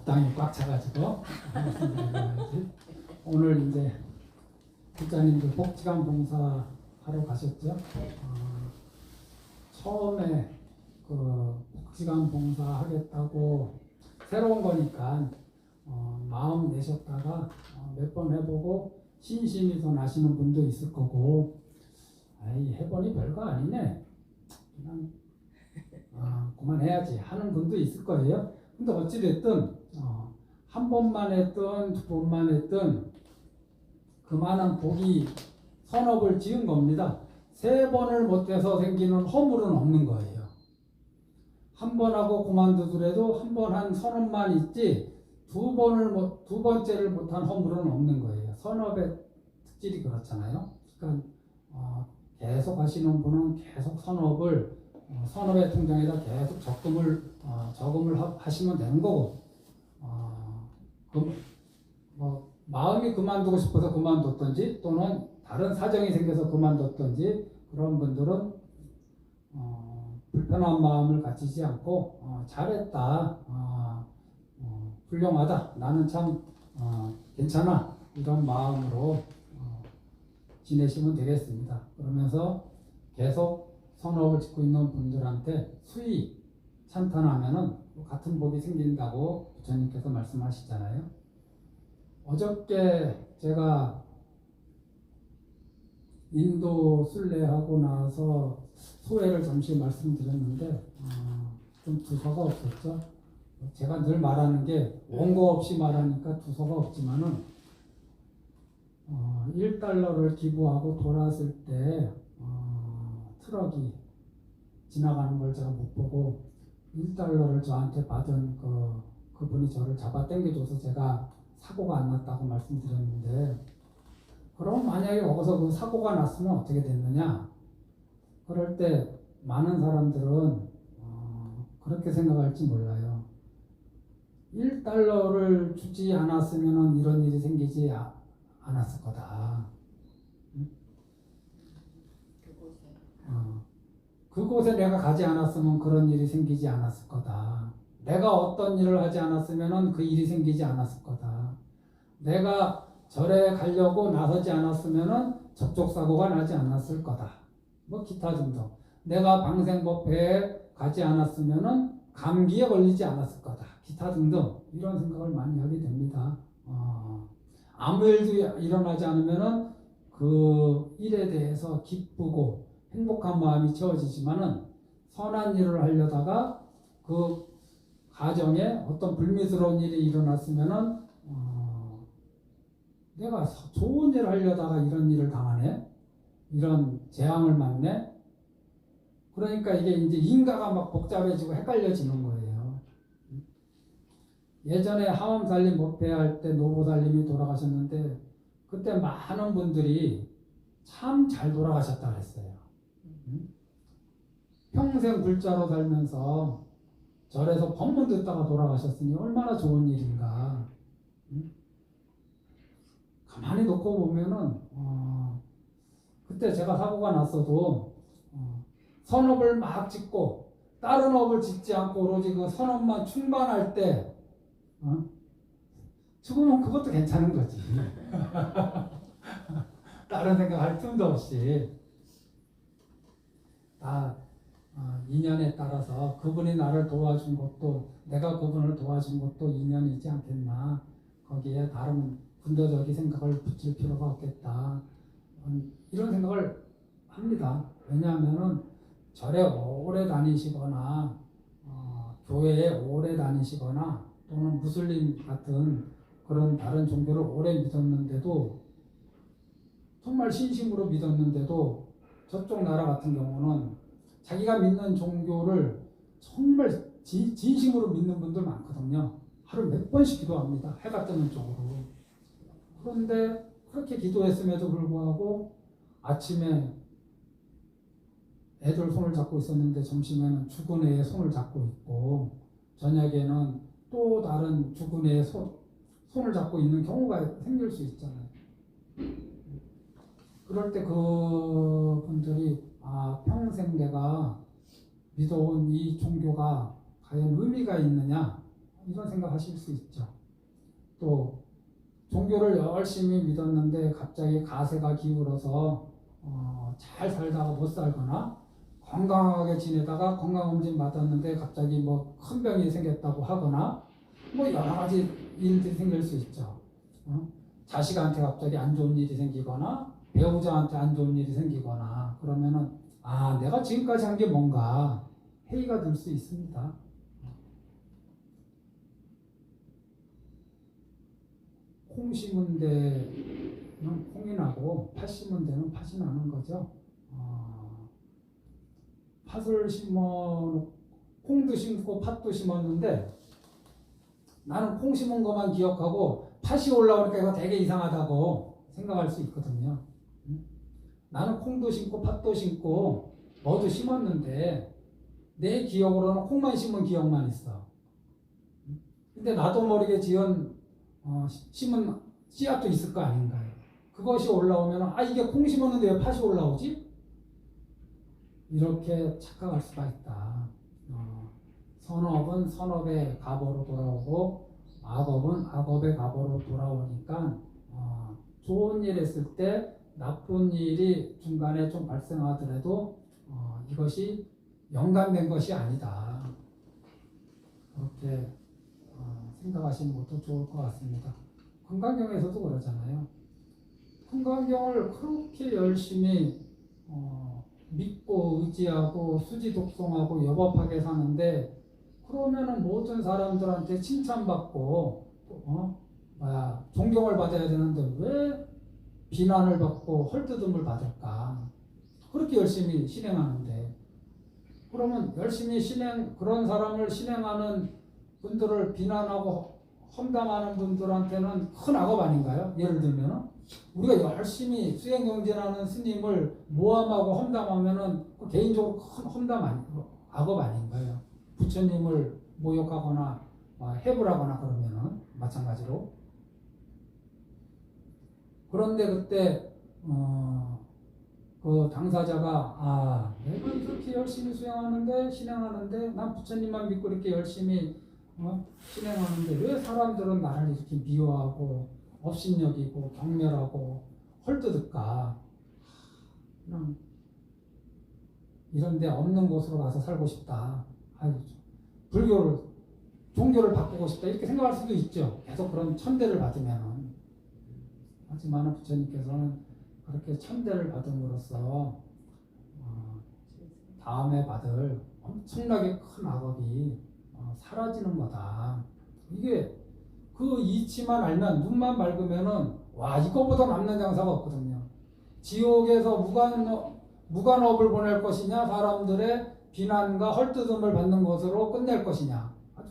적당히 꽉 차가지고 말씀드려야지. 오늘 이제 국장님들 복지관 봉사 하러 가셨죠? 처음에 그 복지관 봉사 하겠다고 새로운 거니까 마음 내셨다가 몇 번 해보고 신심이 더 나시는 분도 있을 거고, 아이 해보니 별거 아니네, 그냥 그만해야지 하는 분도 있을 거예요. 근데 어찌됐든 한 번만 했든 두 번만 했든 그만한 복이 선업을 지은 겁니다. 세 번을 못해서 생기는 허물은 없는 거예요. 한 번 하고 그만두더라도 한 번 한 선업만 있지 두 번째를 못한 허물은 없는 거예요. 선업의 특질이 그렇잖아요. 그러니까 계속 하시는 분은 계속 선업의 통장에다 계속 저금을 하시면 되는 거고, 마음이 그만두고 싶어서 그만뒀든지 또는 다른 사정이 생겨서 그만뒀든지 그런 분들은 불편한 마음을 가지지 않고 잘했다, 훌륭하다, 나는 참 괜찮아, 이런 마음으로 지내시면 되겠습니다. 그러면서 계속 선업을 짓고 있는 분들한테 수의 찬탄하면은 같은 복이 생긴다고 부처님께서 말씀하시잖아요. 어저께 제가 인도 순례하고 나서 소회를 잠시 말씀드렸는데 좀 두서가 없었죠. 제가 늘 말하는 게 원고 없이 말하니까 두서가 없지만은 1달러를 기부하고 돌아왔을 때 트럭이 지나가는 걸 제가 못 보고 1달러를 저한테 받은 그분이 저를 잡아 당겨줘서 제가 사고가 안 났다고 말씀드렸는데, 그럼 만약에 거기서 그 사고가 났으면 어떻게 됐느냐? 그럴 때 많은 사람들은 그렇게 생각할지 몰라요. 1달러를 주지 않았으면 이런 일이 생기지 않았을 거다. 그곳에 내가 가지 않았으면 그런 일이 생기지 않았을 거다. 내가 어떤 일을 하지 않았으면 그 일이 생기지 않았을 거다. 내가 절에 가려고 나서지 않았으면 접촉사고가 나지 않았을 거다. 뭐 기타 등등. 내가 방생법회에 가지 않았으면 감기에 걸리지 않았을 거다. 기타 등등. 이런 생각을 많이 하게 됩니다. 아무 일도 일어나지 않으면 그 일에 대해서 기쁘고 행복한 마음이 채워지지만은 선한 일을 하려다가 그 가정에 어떤 불미스러운 일이 일어났으면은 내가 좋은 일을 하려다가 이런 일을 당하네, 이런 재앙을 맞네. 그러니까 이게 이제 인가가 막 복잡해지고 헷갈려지는 거예요. 예전에 하엄살림 법회할 때 노보살님이 돌아가셨는데 그때 많은 분들이 참 잘 돌아가셨다 그랬어요. 평생 불자로 살면서 절에서 법문 듣다가 돌아가셨으니 얼마나 좋은 일인가. 가만히 놓고 보면은 그때 제가 사고가 났어도 선업을 막 짓고 다른 업을 짓지 않고 오로지 그 선업만 충만할 때 죽으면 그것도 괜찮은 거지. 다른 생각할 틈도 없이 다 인연에 따라서 그분이 나를 도와준 것도 내가 그분을 도와준 것도 인연이지 않겠나. 거기에 다른 군더더기 생각을 붙일 필요가 없겠다. 이런 생각을 합니다. 왜냐하면은 절에 오래 다니시거나 교회에 오래 다니시거나 또는 무슬림 같은 그런 다른 종교를 오래 믿었는데도, 정말 신심으로 믿었는데도 저쪽 나라 같은 경우는 자기가 믿는 종교를 정말 진심으로 믿는 분들 많거든요. 하루 몇 번씩 기도합니다. 해가 뜨는 쪽으로. 그런데 그렇게 기도했음에도 불구하고 아침에 애들 손을 잡고 있었는데 점심에는 죽은 애의 손을 잡고 있고 저녁에는 또 다른 죽은 애의 손을 잡고 있는 경우가 생길 수 있잖아요. 그럴 때 그분들이 평생 내가 믿어온 이 종교가 과연 의미가 있느냐, 이런 생각하실 수 있죠. 또 종교를 열심히 믿었는데 갑자기 가세가 기울어서 잘 살다가 못 살거나 건강하게 지내다가 건강검진 받았는데 갑자기 뭐 큰 병이 생겼다고 하거나 뭐 여러 가지 일들이 생길 수 있죠. 자식한테 갑자기 안 좋은 일이 생기거나 배우자한테 안 좋은 일이 생기거나 그러면은 내가 지금까지 한 게 뭔가 회의가 들 수 있습니다. 콩 심은 데는 콩이 나고 팥 심은 데는 팥이 나는 거죠. 팥을 콩도 심고 팥도 심었는데 나는 콩 심은 것만 기억하고 팥이 올라오니까 이거 되게 이상하다고 생각할 수 있거든요. 나는 콩도 심고 팥도 심고 뭐도 심었는데 내 기억으로는 콩만 심은 기억만 있어. 근데 나도 모르게 심은 씨앗도 있을 거 아닌가요? 그것이 올라오면 이게 콩 심었는데 왜 팥이 올라오지? 이렇게 착각할 수가 있다. 선업은 선업의 갑으로 돌아오고 악업은 악업의 갑으로 돌아오니까 좋은 일 했을 때 나쁜 일이 중간에 좀 발생하더라도 이것이 연관된 것이 아니다. 그렇게 생각하시는 것도 좋을 것 같습니다. 금강경에서도 그러잖아요. 금강경을 그렇게 열심히 믿고 의지하고 수지 독송하고 여법하게 사는데 그러면은 모든 사람들한테 칭찬받고 존경을 받아야 되는데 왜 비난을 받고 헐뜯음을 받을까? 그렇게 열심히 실행하는데 그러면 열심히 그런 사람을 실행하는 분들을 비난하고 험담하는 분들한테는 큰 악업 아닌가요? 예를 들면 우리가 열심히 수행경진하는 스님을 모함하고 험담하면은 개인적으로 큰 악업 아닌가요? 부처님을 모욕하거나 해부하거나 그러면은 마찬가지로. 그런데 그때 그 당사자가 내가 이렇게 열심히 실행하는데 난 부처님만 믿고 이렇게 열심히 실행하는데 왜 사람들은 나를 이렇게 미워하고 업신여기고 경멸하고 헐뜯을까? 그냥 이런 데 없는 곳으로 가서 살고 싶다. 종교를 바꾸고 싶다. 이렇게 생각할 수도 있죠. 계속 그런 천대를 받으면. 하지만 부처님께서는 그렇게 천대를 받음으로써 다음에 받을 엄청나게 큰 악업이 사라지는 거다. 이게 그 이치만 알면 눈만 맑으면은 이거보다 남는 장사가 없거든요. 지옥에서 무간업을 보낼 것이냐 사람들의 비난과 헐뜯음을 받는 것으로 끝낼 것이냐. 아주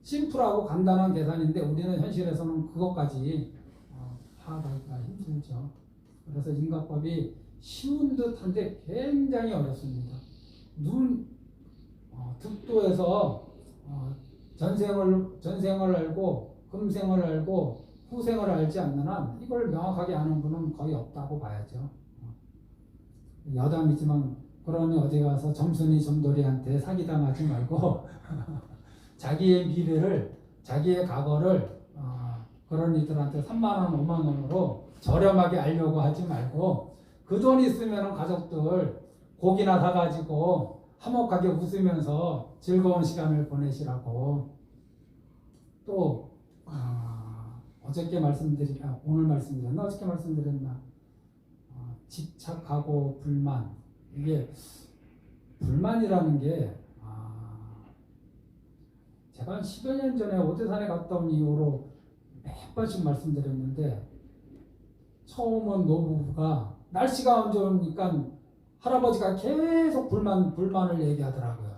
심플하고 간단한 계산인데 우리는 현실에서는 그것까지 파악하기가 힘들죠. 그래서 인과법이 쉬운 듯한데 굉장히 어렵습니다. 득도에서 전생을 알고 금생을 알고 후생을 알지 않는 한 이걸 명확하게 아는 분은 거의 없다고 봐야죠. 여담이지만 그러니 어디 가서 점순이 점돌이한테 사기당하지 말고 자기의 미래를 자기의 과거를 그런 이들한테 3만 원, 5만 원으로 저렴하게 알려고 하지 말고 그 돈 있으면 가족들 고기나 사가지고 화목하게 웃으면서 즐거운 시간을 보내시라고. 또 오늘 말씀드렸나? 어저께 말씀드렸나? 집착하고 불만. 이게 불만이라는 게 제가 한 10여 년 전에 오대산에 갔다 온 이후로 몇 번씩 말씀드렸는데 처음은 노부부가 날씨가 안 좋으니까 할아버지가 계속 불만을 얘기하더라고요.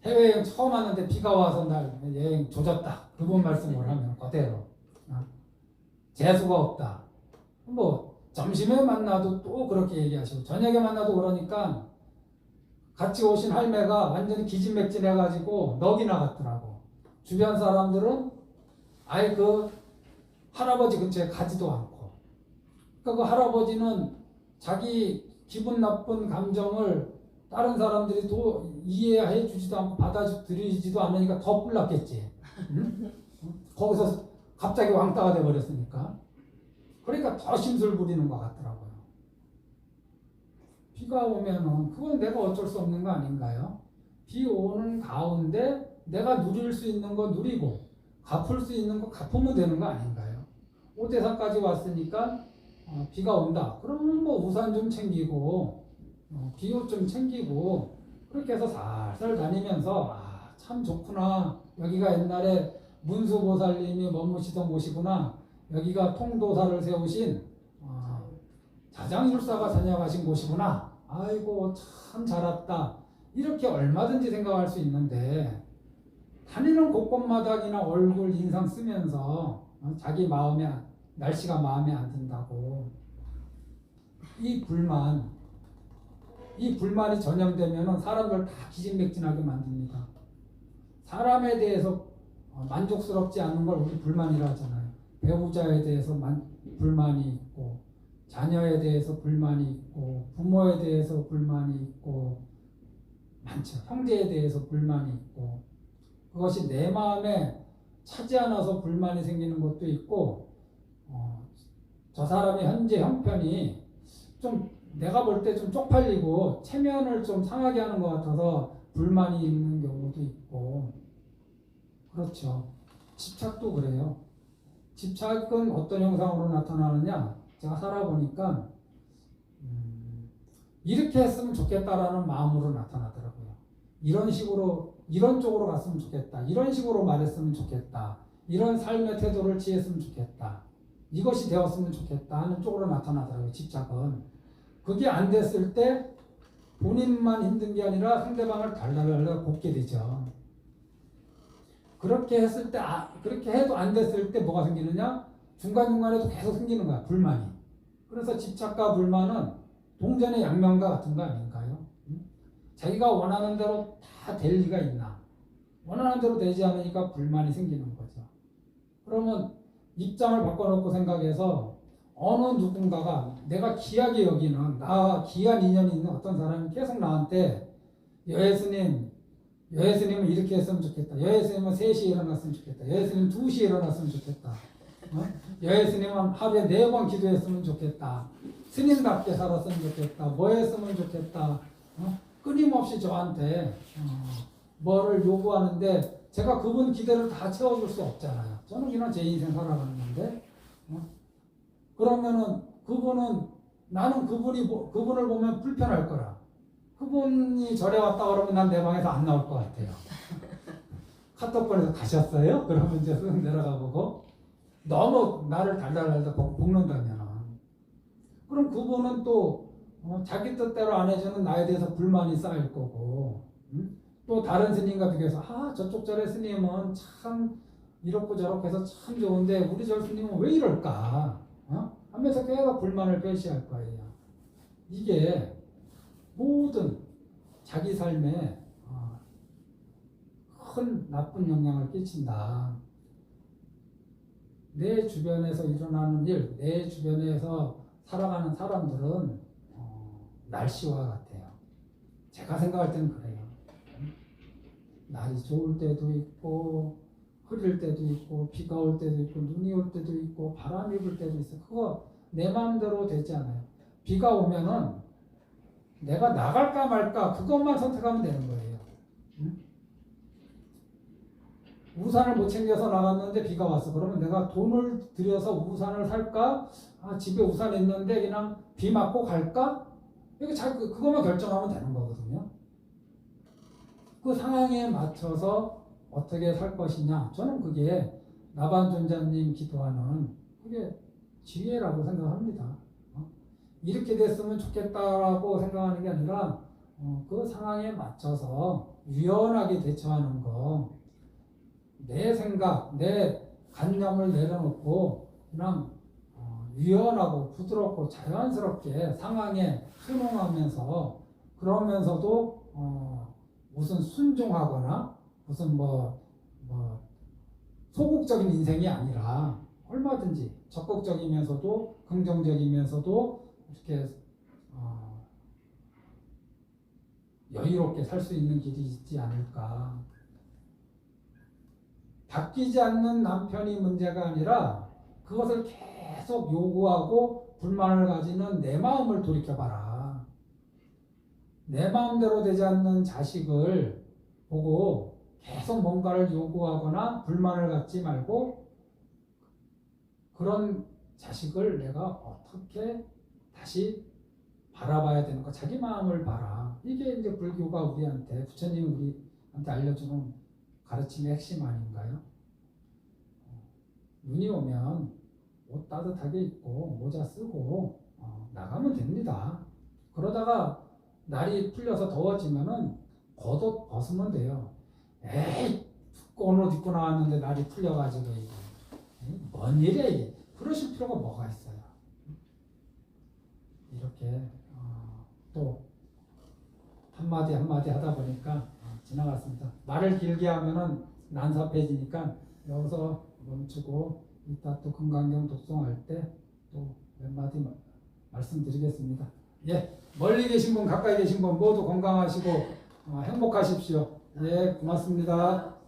해외여행 처음 왔는데 비가 와서 날 여행 조졌다. 그분 말씀을 하면 그대로. 재수가 없다. 뭐 점심에 만나도 또 그렇게 얘기하시고 저녁에 만나도 그러니까 같이 오신 할매가 완전히 기진맥진해가지고 넋이 나갔더라고. 주변 사람들은 아예 그 할아버지 근처에 가지도 않고. 그러니까 그 할아버지는 자기 기분 나쁜 감정을 다른 사람들이 또 이해해 주지도 않고 받아들이지도 않으니까 더 뿔났겠지. 응? 거기서 갑자기 왕따가 돼버렸으니까. 그러니까 더 심술 부리는 것 같더라고요. 비가 오면은 그건 내가 어쩔 수 없는 거 아닌가요? 비 오는 가운데 내가 누릴 수 있는 거 누리고 갚을 수 있는 거 갚으면 되는 거 아닌가요? 오대산까지 왔으니까 비가 온다. 그러면 뭐 우산 좀 챙기고 비옷 좀 챙기고 그렇게 해서 살살 다니면서 참 좋구나. 여기가 옛날에 문수보살님이 머무시던 곳이구나. 여기가 통도사를 세우신 자장율사가 다녀가신 곳이구나. 아이고 참 잘 왔다. 이렇게 얼마든지 생각할 수 있는데 다니는 곳곳마다이나 얼굴 인상 쓰면서 자기 마음에 날씨가 마음에 안 든다고 이 불만이 전염되면 사람들 다 기진맥진하게 만듭니다. 사람에 대해서 만족스럽지 않은 걸 우리 불만이라 하잖아요. 배우자에 대해서 불만이 있고 자녀에 대해서 불만이 있고 부모에 대해서 불만이 있고 많죠. 형제에 대해서 불만이 있고 그것이 내 마음에 차지 않아서 불만이 생기는 것도 있고 저 사람의 현재 형편이 좀 내가 볼 때 좀 쪽팔리고 체면을 좀 상하게 하는 것 같아서 불만이 있는 경우도 있고 그렇죠. 집착도 그래요. 집착은 어떤 형상으로 나타나느냐 제가 살아보니까 이렇게 했으면 좋겠다라는 마음으로 나타나더라고요. 이런 식으로 이런 쪽으로 갔으면 좋겠다. 이런 식으로 말했으면 좋겠다. 이런 삶의 태도를 취했으면 좋겠다. 이것이 되었으면 좋겠다 하는 쪽으로 나타나더라고요. 집착은. 그게 안 됐을 때 본인만 힘든 게 아니라 상대방을 달달달달 볶게 되죠. 그렇게 했을 때 그렇게 해도 안 됐을 때 뭐가 생기느냐? 중간중간에도 계속 생기는 거야. 불만이. 그래서 집착과 불만은 동전의 양면과 같은 거 아닌가요? 자기가 원하는 대로 다 될 리가 있나? 원하는 대로 되지 않으니까 불만이 생기는 거죠. 그러면 입장을 바꿔놓고 생각해서 어느 누군가가 내가 귀하게 여기는 나와 귀한 인연이 있는 어떤 사람이 계속 나한테 여예스님은 이렇게 했으면 좋겠다. 여예스님은 3시에 일어났으면 좋겠다. 여예스님은 2시에 일어났으면 좋겠다. 여예스님은 하루에 4번 기도했으면 좋겠다. 스님답게 살았으면 좋겠다. 뭐 했으면 좋겠다. 끊임없이 저한테 뭐를 요구하는데 제가 그분 기대를 다 채워줄 수 없잖아요. 저는 그냥 제 인생 살아가는 건데 그러면은 나는 그분을 보면 불편할 거라. 그분이 절에 왔다 그러면 난 내 방에서 안 나올 것 같아요. 카톡 보내서 가셨어요? 그러면 이제 쓱 내려가 보고 너무 나를 달달달달 볶는다면 그럼 그분은 또 자기 뜻대로 안 해주는 나에 대해서 불만이 쌓일 거고 또 다른 스님과 비교해서 저쪽 절의 스님은 참 이렇고 저렇고 해서 참 좋은데 우리 절 스님은 왜 이럴까 하면서 계속 불만을 표시할 거예요. 이게 모든 자기 삶에 큰 나쁜 영향을 끼친다. 내 주변에서 일어나는 일, 내 주변에서 살아가는 사람들은 날씨와 같아요. 제가 생각할 때는 그래요. 날이 좋을 때도 있고 흐릴 때도 있고 비가 올 때도 있고 눈이 올 때도 있고 바람이 불 때도 있어. 그거 내 마음대로 되지 않아요. 비가 오면은 내가 나갈까 말까 그것만 선택하면 되는 거예요. 우산을 못 챙겨서 나갔는데 비가 왔어. 그러면 내가 돈을 들여서 우산을 살까? 집에 우산 있는데 그냥 비 맞고 갈까? 그것만 결정하면 되는 거거든요. 그 상황에 맞춰서 어떻게 살 것이냐. 저는 그게 나반존자님 기도하는 그게 지혜라고 생각합니다. 이렇게 됐으면 좋겠다라고 생각하는 게 아니라 그 상황에 맞춰서 유연하게 대처하는 거. 내 생각, 내 관념을 내려놓고 그냥 유연하고 부드럽고 자연스럽게 상황에 순응하면서 그러면서도 무슨 순종하거나 무슨 소극적인 인생이 아니라 얼마든지 적극적이면서도 긍정적이면서도 이렇게 여유롭게 살 수 있는 길이 있지 않을까. 바뀌지 않는 남편이 문제가 아니라 그것을 계속 요구하고 불만을 가지는 내 마음을 돌이켜봐라. 내 마음대로 되지 않는 자식을 보고 계속 뭔가를 요구하거나 불만을 갖지 말고 그런 자식을 내가 어떻게 다시 바라봐야 되는가. 자기 마음을 봐라. 이게 이제 불교가 우리한테, 부처님이 우리한테 알려주는 가르침의 핵심 아닌가요? 눈이 오면 옷 따뜻하게 입고 모자 쓰고 나가면 됩니다. 그러다가 날이 풀려서 더워지면은 겉옷 벗으면 돼요. 에이, 두꺼운 옷 입고 나왔는데 날이 풀려가지고 뭔 일이야 이게. 그러실 필요가 뭐가 있어요. 이렇게 또 한마디 한마디 하다 보니까 지나갔습니다. 말을 길게 하면은 난삽해지니까 여기서 멈추고 이따 또 금강경 독송할 때 또 몇 마디 말씀드리겠습니다. 예, 멀리 계신 분, 가까이 계신 분 모두 건강하시고 행복하십시오. 예, 고맙습니다.